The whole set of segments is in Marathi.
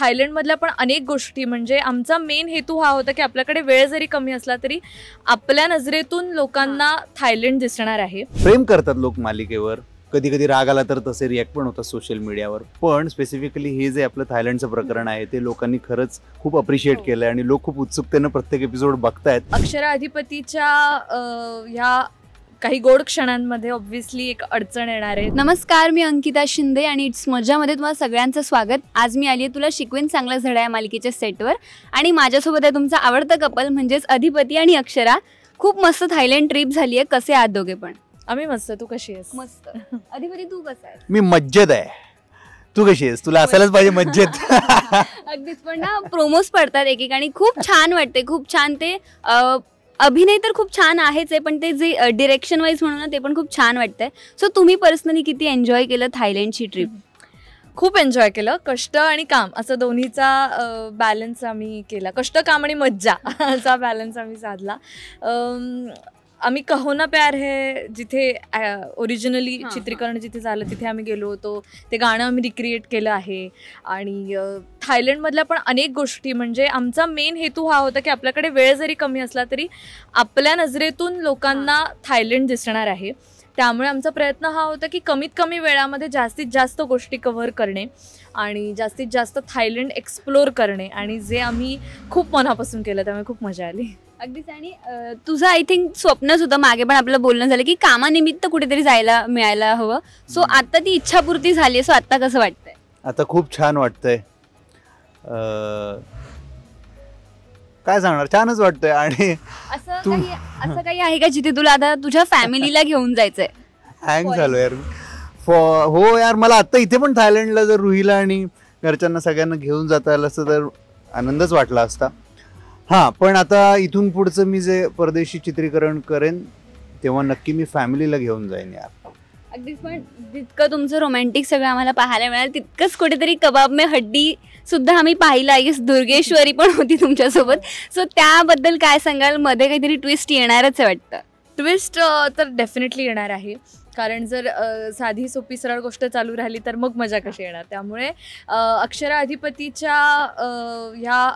थायलंडमधल्या पण अनेक गोष्टी, म्हणजे आमचा मेन हेतू हा होता की आपल्याकडे वेळ जरी कमी असला तरी आपल्या नजरेतून लोकांना थायलंड दिसणार आहे. प्रेम करतात लोक मालिकेवर, कधी कधी राग आला तर तसे रिॲक्ट पण होतात सोशल मीडियावर, पण स्पेसिफिकली हे जे आपलं थायलंडचं प्रकरण आहे ते लोकांनी खरंच खूप अप्रिशिएट केलंय आणि लोक खूप उत्सुकतेनं प्रत्येक एपिसोड बघतायत. अक्षरा अधिपतीच्या ह्या काही गोड क्षणांमध्ये ऑब्व्हियसली एक अडचण येणार आहे. नमस्कार, मी अंकिता शिंदे आणि इट्स मजामध्ये तुम्हाला सगळ्यांचं स्वागत. आज मी आली आहे तुला शिकवेन चांगला धडा या मालिकेच्या सेटवर आणि माझ्यासोबत आहे तुमचा आवडता कपल म्हणजेच अधिपती आणि अक्षरा. खूप मस्त थायलंड ट्रिप झाली आहे. कसे आहात दोघे पण? आम्ही मस्त. तू कशी आहेस? मस्त. अधिपती तू कसा आहे? मी मज्जेत आहे. तू कशी आहेस? तुला असायलाच पाहिजे मज्जेत. अगदीच. पण ना प्रोमोज पडतात एकेकाणी, खूप छान वाटते, खूप छान. ते अभिनय तर खूप छान आहेच आहे, पण ते जे डिरेक्शन वाईज म्हणून ना ते पण खूप छान वाटतंय. सो तुम्ही पर्सनली किती एन्जॉय केलं थायलंडची ट्रिप? खूप एन्जॉय केलं. कष्ट आणि काम असं दोन्हीचा बॅलन्स आम्ही केला. कष्ट, काम आणि मज्जा असा बॅलन्स आम्ही साधला. आम्ही कहो ना प्यार है जिथे ओरिजिनली चित्रीकरण जिथे झालं तिथे आम्ही गेलो होतो. ते गाणं आम्ही रिक्रिएट केलं आहे. आणि थायलंडमधल्या पण अनेक गोष्टी, म्हणजे आमचा मेन हेतू हा होता की आपल्याकडे वेळ जरी कमी असला तरी आपल्या नजरेतून लोकांना थायलंड दिसणार आहे. त्यामुळे आमचा प्रयत्न हा होता की कमीत कमी वेळामध्ये जास्तीत जास्त गोष्टी कव्हर करणे आणि जास्तीत जास्त थायलंड एक्सप्लोर करणे, आणि जे आम्ही खूप मनापासून केलं, त्यामुळे खूप मजा आली. अगदीच. आणि तुझं आय थिंक स्वप्नच होतं, मागे पण आपलं बोलणं झालं की कामानिमित्त कुठेतरी जायला मिळायला हवं. सो आता ती इच्छापूर्ती झाली आहे. सो आता कसं वाटतंय? आता खूप छान वाटतंय. काय सांगणार, छानच वाटतंय. आणि असं काही आहे का जिथे तुला आता तुझ्या फॅमिलीला घेऊन जायचंय? हँग झालो यार. हो यार, मला आता इथे पण थायलंडला जर रुहीला आणि घरच्यांना सगळ्यांना घेऊन जाता आलं असतं तर आनंदच वाटला असता. हां, पण आता इथून पुढचं मी जे परदेशी चित्रीकरण करेन तेव्हा नक्की मी फॅमिलीला घेऊन जाईन यार. अगदीच. पण जितकं तुमचं रोमॅन्टिक सगळं आम्हाला पाहायला मिळालं तितकंच कुठेतरी कबाब में हड्डी सुद्धा आम्ही पाहिलं. आई दुर्गेश्वरी पण होती तुमच्यासोबत. सो त्याबद्दल काय सांगाल? मध्ये काहीतरी ट्विस्ट येणारच आहे वाटतं. ट्विस्ट तर डेफिनेटली येणार आहे, कारण जर साधी सोपी सरळ गोष्ट चालू राहिली तर मग मजा कशी येणार. त्यामुळे अक्षरा अधिपतीच्या ह्या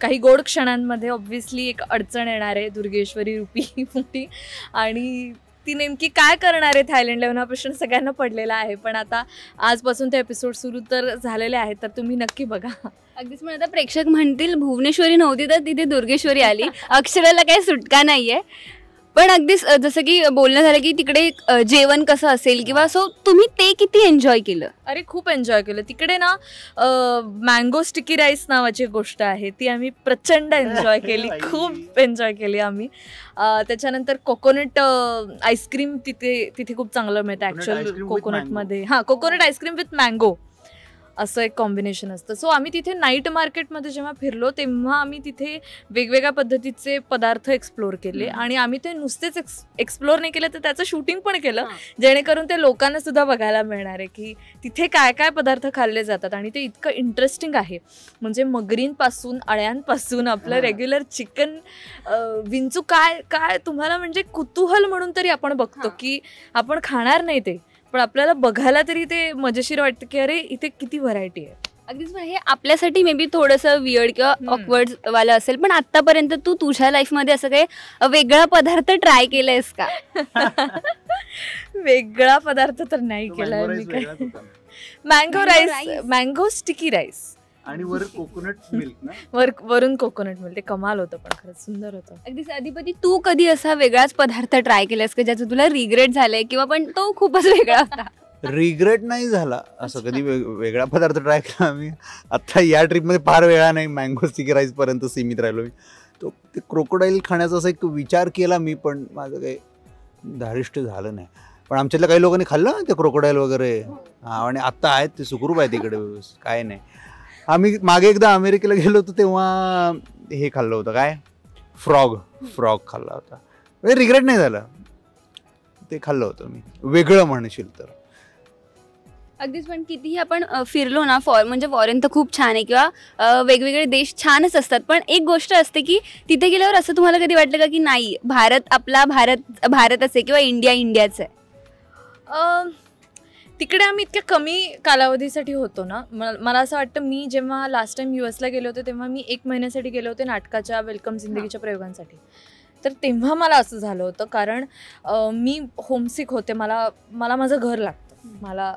काही गोड क्षणांमध्ये ऑब्व्हियसली एक अडचण येणार आहे, दुर्गेश्वरी रूपी मोठी. आणि ती नेमकी काय करणार आहे थायलंडला येऊन हा प्रश्न सगळ्यांना पडलेला आहे. पण आता आजपासून ते एपिसोड सुरू तर झालेले आहेत, तर तुम्ही नक्की बघा. अगदीच. पण आता प्रेक्षक म्हणतील भुवनेश्वरी नव्हती तर तिथे दुर्गेश्वरी आली. अक्षराला काही सुटका नाहीये. पण अगदीच जसं की बोलणं झालं की तिकडे जेवण कसं असेल किंवा सो तुम्ही ते किती एन्जॉय केलं? अरे खूप एन्जॉय केलं. तिकडे ना मँगो स्टिकी राईस नावाची गोष्ट आहे, ती आम्ही प्रचंड एन्जॉय केली. खूप एन्जॉय केली आम्ही. त्याच्यानंतर कोकोनट आईस्क्रीम तिथे खूप चांगलं मिळतं ॲक्च्युअल कोकोनटमध्ये. हां, कोकोनट आईस्क्रीम विथ मँगो असं एक कॉम्बिनेशन असतं. सो आम्ही तिथे नाईट मार्केटमध्ये जेव्हा फिरलो तेव्हा आम्ही तिथे वेगवेगळ्या पद्धतीचे पदार्थ एक्सप्लोर केले. आणि आम्ही ते नुसतेच एक्सप्लोर नाही केलं तर त्याचं शूटिंग पण केलं, जेणेकरून ते लोकांना सुद्धा बघायला मिळणार आहे की तिथे काय काय पदार्थ खाल्ले जातात. आणि ते इतकं इंटरेस्टिंग आहे, म्हणजे मगरींपासून, अळ्यांपासून आपलं रेग्युलर चिकन, विंचू, काय काय तुम्हाला म्हणजे कुतूहल म्हणून तरी आपण बघतो की आपण खाणार नाही ते, पण आपल्याला बघायला तरी ते मजेशीर वाटतं की अरे इथे किती व्हरायटी आहे. अगदीच. पण हे आपल्यासाठी मे बी थोडंसं वियर्ड किंवा ऑकवर्ड वालं असेल, पण आतापर्यंत तू तुझ्या लाईफमध्ये असं काही वेगळा पदार्थ ट्राय केलायस का? वेगळा पदार्थ तर नाही केलाय मी. काय mango rice, mango sticky rice आणि वर कोकोनट मिल्क ना, वरून कोकोनट मिल्क. ते कमाल होतं, पण खरंच सुंदर होतं. अगदीच. अधिपती, तू कधी असा वेगळाच पदार्थ ट्राय केलास का ज्याचं तुला रिग्रेट झालंय किंवा पण तो खूपच वेगळा होता? रिग्रेट नाही झाला असं कधी. वेगळा पदार्थ ट्राय केला आम्ही आता या ट्रिपमध्ये, फार वेळा नाही. मँगो स्टिकी राईस पर्यंत सीमित राहिलो मी. तो ते क्रोकोडाईल खाण्याचा असा एक विचार केला मी, पण माझं काही धारिष्ट झालं नाही. पण आमच्यातल्या काही लोकांनी खाल्लं ते क्रोकोडाईल वगैरे. हां, आणि आत्ता आहेत ते सुखरूप आहे तिकडे, काय नाही. आम्ही मागे एकदा अमेरिकेला गेलो होतो तेव्हा हे खाल्लं होतं, काय फ्रॉग खाल्ला होता. रिग्रेट नाही झालं, ते खाल्लं होतं मी. वेगळं म्हणशील तर. अगदीच. पण कितीही आपण फिरलो ना, म्हणजे फॉरेन तर खूप छान आहे किंवा वेगवेगळे देश छानच असतात, पण एक गोष्ट असते की तिथे गेल्यावर असं तुम्हाला कधी वाटलं का की नाही, भारत आपला भारतच आहे किंवा इंडियाच आहे? तिकडे आम्ही इतक्या कमी कालावधीसाठी होतो ना, मला असं वाटतं मी जेव्हा लास्ट टाइम US ला गेले होते तेव्हा मी 1 महिन्यासाठी गेले होते नाटकाच्या वेलकम जिंदगीच्या प्रयोगांसाठी. तर तेव्हा मला असं झालं होतं कारण मी होमसिक होते. मला माझं घर लागतं, मला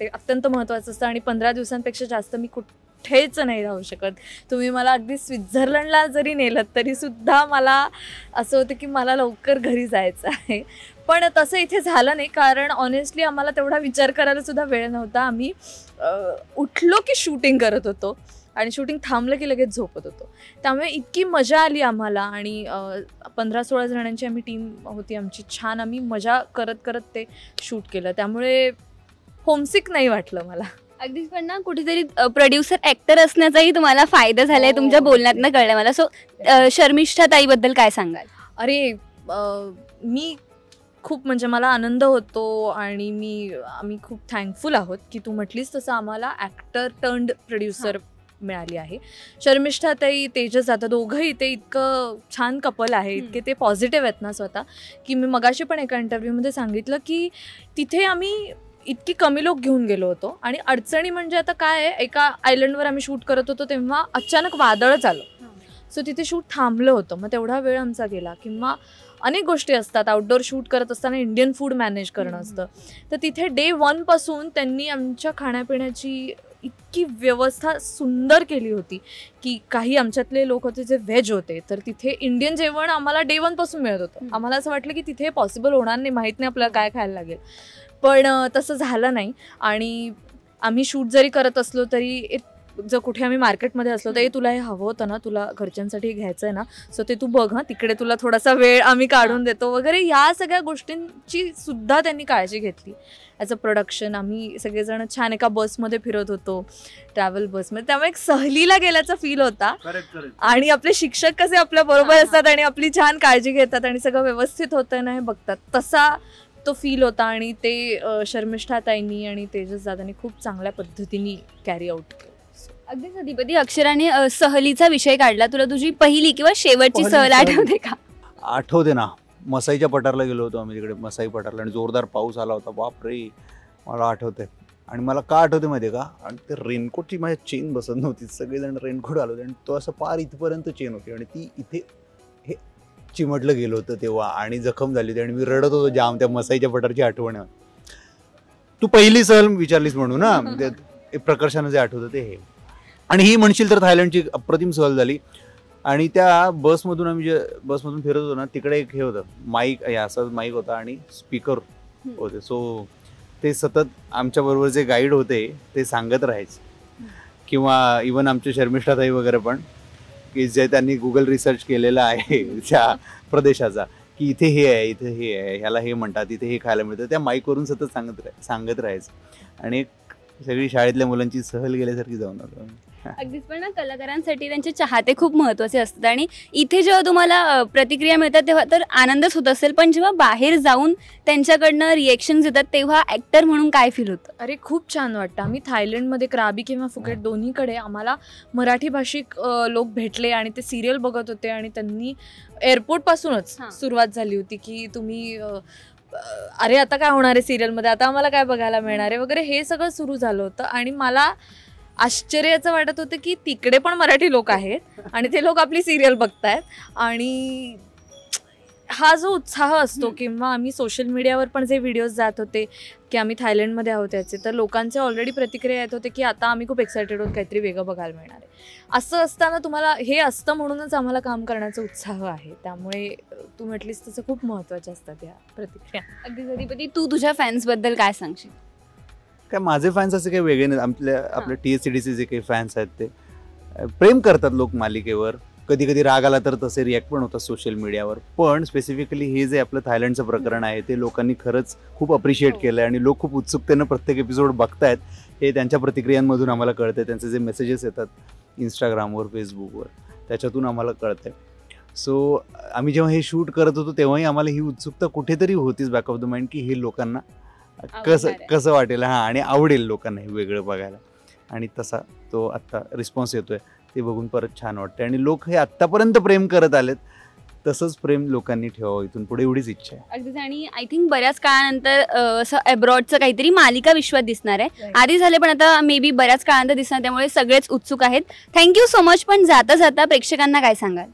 ते अत्यंत महत्त्वाचं असतं आणि 15 दिवसांपेक्षा जास्त मी कुठेच नाही राहू शकत. तुम्ही मला अगदी स्वित्झर्लंडला जरी नेलं तरी सुद्धा मला असं होतं की मला लवकर घरी जायचं आहे. पण तसं इथे झालं नाही कारण ऑनेस्टली आम्हाला तेवढा विचार करायला सुद्धा वेळ नव्हता. आम्ही उठलो की शूटिंग करत होतो आणि शूटिंग थांबलं की लगेच झोपत होतो. त्यामुळे इतकी मजा आली आम्हाला आणि 15-16 जणांची आम्ही टीम होती आमची. छान आम्ही मजा करत करत ते शूट केलं, त्यामुळे होमसिक नाही वाटलं मला. अगदीच. पण ना कुठेतरी प्रोड्युसर ॲक्टर असण्याचाही तुम्हाला फायदा झालाय तुमच्या बोलण्यातनं कळलं मला. सो शर्मिष्ठा ताईबद्दल काय सांगाल? अरे मी खूप म्हणजे मला आनंद होतो आणि आम्ही खूप थँकफुल आहोत की तू म्हटलीस तसं आम्हाला ॲक्टर टर्न्ड प्रोड्युसर मिळाली आहे. शर्मिष्ठा ताई, तेजस जाधव दोघंही ते इतकं छान कपल आहे, इतके ते पॉझिटिव्ह आहेत ना स्वतः, की मी मगाशी पण एका इंटरव्ह्यूमध्ये सांगितलं की तिथे आम्ही इतकी कमी लोक घेऊन गेलो होतो आणि अडचणी म्हणजे आता काय आहे, एका आयलंडवर आम्ही शूट करत होतो तेव्हा अचानक वादळच आलं. सो तिथे शूट थांबलं होतं. मग तेवढा वेळ आमचा गेला. किंवा अनेक गोष्टी असतात, आउटडोअर शूट करत असताना इंडियन फूड मॅनेज करणं असतं. तर तिथे डे 1 पासून त्यांनी आमच्या खाण्यापिण्याची इतकी व्यवस्था सुंदर केली होती की काही आमच्यातले लोक होते जे व्हेज होते, तर तिथे इंडियन जेवण आम्हाला डे 1 पासून मिळत होतं. आम्हाला असं वाटलं की तिथे पॉसिबल होणार नाही, माहीत नाही आपल्याला काय खायला लागेल. पण तसं झालं नाही. आणि आम्ही शूट जरी करत असलो तरी जर कुठे आम्ही मार्केटमध्ये असलो तर तुला हे हवं होतं ना, तुला घरच्यांसाठी घ्यायचं आहे ना, सो ते तू बघ, हां तिकडे तुला थोडासा वेळ आम्ही काढून देतो वगैरे. या सगळ्या गोष्टींची सुद्धा त्यांनी काळजी घेतली. ॲज अ प्रोडक्शन आम्ही सगळेजण छान एका बसमध्ये फिरत होतो, ट्रॅव्हल बसमध्ये. त्यामुळे एक सहलीला गेल्याचा फील होता. आणि आपले शिक्षक कसे आपल्या बरोबर असतात आणि आपली छान काळजी घेतात आणि सगळं व्यवस्थित होतं ना हे बघतात, तसा तो फील होता. आणि ते शर्मिष्ठा ताईंनी आणि तेजस दादांनी खूप चांगल्या पद्धतीने कॅरी आउट केलं. अगदीच. अधिपती, अक्षराने सहलीचा विषय काढला. तुला तुझी पहिली किंवा शेवटची सहल आठवते का? आठवते ना, मसाईच्या पठारला गेलो होतो आम्ही, तिकडे मसाई पठारला, आणि जोरदार पाऊस आला होता. बापरे, मला आठवते. आणि मला का आठवते माहिती आहे का, आणि ते रेनकोटची माझ्या चेन बसत नव्हती. सगळेजण रेनकोट आलो होते आणि तो असं पार इथपर्यंत चेन होती आणि ती इथे हे चिमटलं गेलं होतं तेव्हा आणि जखम झाली होती आणि मी रडत होतो जाम. त्या मसाईच्या पठारची आठवण. तू पहिली सहल विचारलीस म्हणून ना, प्रकर्षानं जे आठवतं ते हे. आणि ही म्हणशील तर थायलंडची अप्रतिम सहल झाली. आणि त्या बसमधून आम्ही जे बसमधून फिरत होतो ना, तिकडे एक हे होतं माईक, असं माईक होता आणि स्पीकर होते. सो ते सतत आमच्याबरोबर जे गाईड होते ते सांगत राहायचे. किंवा इवन आमचे शर्मिष्ठाताई वगैरे पण, की जे त्यांनी गुगल रिसर्च केलेलं आहे त्या प्रदेशाचा, की इथे हे आहे, इथे हे आहे, ह्याला हे म्हणतात, इथे हे खायला मिळतं, त्या माईकवरून सतत सांगत राहायचं. आणि एक सगळी शाळेतल्या मुलांची सहल गेल्यासारखी जाऊन आलो. अगदीच. पण ना कलाकारांसाठी त्यांचे चाहते खूप महत्त्वाचे असतात आणि इथे जेव्हा तुम्हाला प्रतिक्रिया मिळतात तेव्हा तर आनंदच होत असेल, पण जेव्हा बाहेर जाऊन त्यांच्याकडनं रिएक्शन्स येतात तेव्हा ॲक्टर म्हणून काय फील होतं? अरे खूप छान वाटतं. आम्ही थायलंडमध्ये क्राबी किंवा फुकेट दोन्हीकडे आम्हाला मराठी भाषिक लोक भेटले आणि ते सिरियल बघत होते आणि त्यांनी एअरपोर्टपासूनच सुरुवात झाली होती की तुम्ही अरे आता काय होणार आहे सिरियलमध्ये, आता आम्हाला काय बघायला मिळणार आहे वगैरे, हे सगळं सुरू झालं होतं. आणि मला आश्चर्याचं वाटत होतं की तिकडे पण मराठी लोक आहेत आणि ते लोक आपली सिरियल बघतायत. आणि हा जो उत्साह असतो, किंवा आम्ही सोशल मीडियावर पण जे व्हिडिओज जात होते की आम्ही थायलंडमध्ये आहोत याचे, तर लोकांचे ऑलरेडी प्रतिक्रिया येत होते की आता आम्ही खूप एक्सायटेड आहोत, काहीतरी वेगळं बघायला मिळणार आहे. असं असताना तुम्हाला हे असतं म्हणूनच आम्हाला काम करण्याचा उत्साह आहे. त्यामुळे तू म्हटलीस तसं खूप महत्त्वाच्या असतात या प्रतिक्रिया. अगदी. अधिपती, तू तुझ्या फॅन्सबद्दल काय सांगशील? काय, माझे फॅन्स असे काही वेगळे नाहीत. आपल्या TSCDC जे काही फॅन्स आहेत ते प्रेम करतात लोक मालिकेवर. कधी कधी राग आला तर तसे रिॲक्ट पण होतात सोशल मीडियावर. पण स्पेसिफिकली हे जे आपलं थायलंडचं प्रकरण आहे ते लोकांनी खरंच खूप अप्रिशिएट केलं आहे आणि लोक खूप उत्सुकतेनं प्रत्येक एपिसोड बघतायत. हे त्यांच्या प्रतिक्रियांमधून आम्हाला कळतं. त्यांचे जे मेसेजेस येतात इंस्टाग्रामवर, फेसबुकवर, त्याच्यातून आम्हाला कळतं. सो आम्ही जेव्हा हे शूट करत होतो तेव्हाही आम्हाला ही उत्सुकता कुठेतरी होतीच बॅक ऑफ द माइंड की हे लोकांना कसं वाटेल, आणि आवडेल लोकांना हे वेगळं बघायला. आणि तसा तो आत्ता रिस्पॉन्स येतोय ते बघून परत छान वाटतं. आणि लोक हे आत्तापर्यंत प्रेम करत आलेत तसंच प्रेम लोकांनी ठेवावं इथून पुढे, एवढीच इच्छा आहे. अगदीच. आणि आय थिंक बऱ्याच काळानंतर असं अब्रॉडचं काहीतरी मालिका विश्वात दिसणार आहे. Right. आधी झाले पण आता मे बी बऱ्याच काळानंतर दिसणार, त्यामुळे सगळेच उत्सुक आहेत. Thank you so much. पण जाता जाता प्रेक्षकांना काय सांगाल?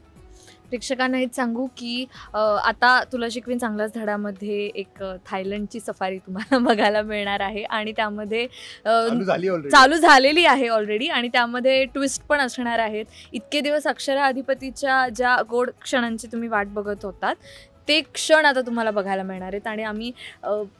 प्रेक्षकांना हेच सांगू की आता तुला शिकवीन चांगल्याच धड्यामध्ये एक थायलंडची सफारी तुम्हाला बघायला मिळणार आहे आणि त्यामध्ये चालू झालेली आहे ऑलरेडी आणि त्यामध्ये ट्विस्ट पण असणार आहेत. इतके दिवस अक्षरा अधिपतीच्या ज्या गोड क्षणांची तुम्ही वाट बघत होतात ते क्षण आता तुम्हाला बघायला मिळणार आहेत आणि आम्ही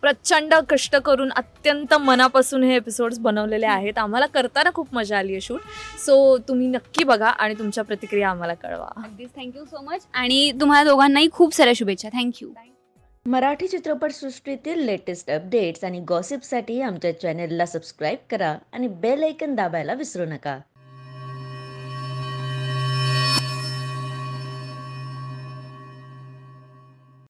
प्रचंड कष्ट करून अत्यंत मनापासून हे एपिसोड्स बनवलेले आहेत. आम्हाला करताना खूप मजा आली आहे शूट. सो तुम्ही नक्की बघा आणि तुमच्या प्रतिक्रिया आम्हाला कळवा. अगदीच. Thank you so much. आणि तुम्हाला दोघांनाही खूप साऱ्या शुभेच्छा. थँक्यू. मराठी चित्रपटसृष्टीतील लेटेस्ट अपडेट्स आणि गॉसिपसाठी आमच्या चॅनेलला सबस्क्राईब करा आणि बेल ऐकन दाबायला विसरू नका.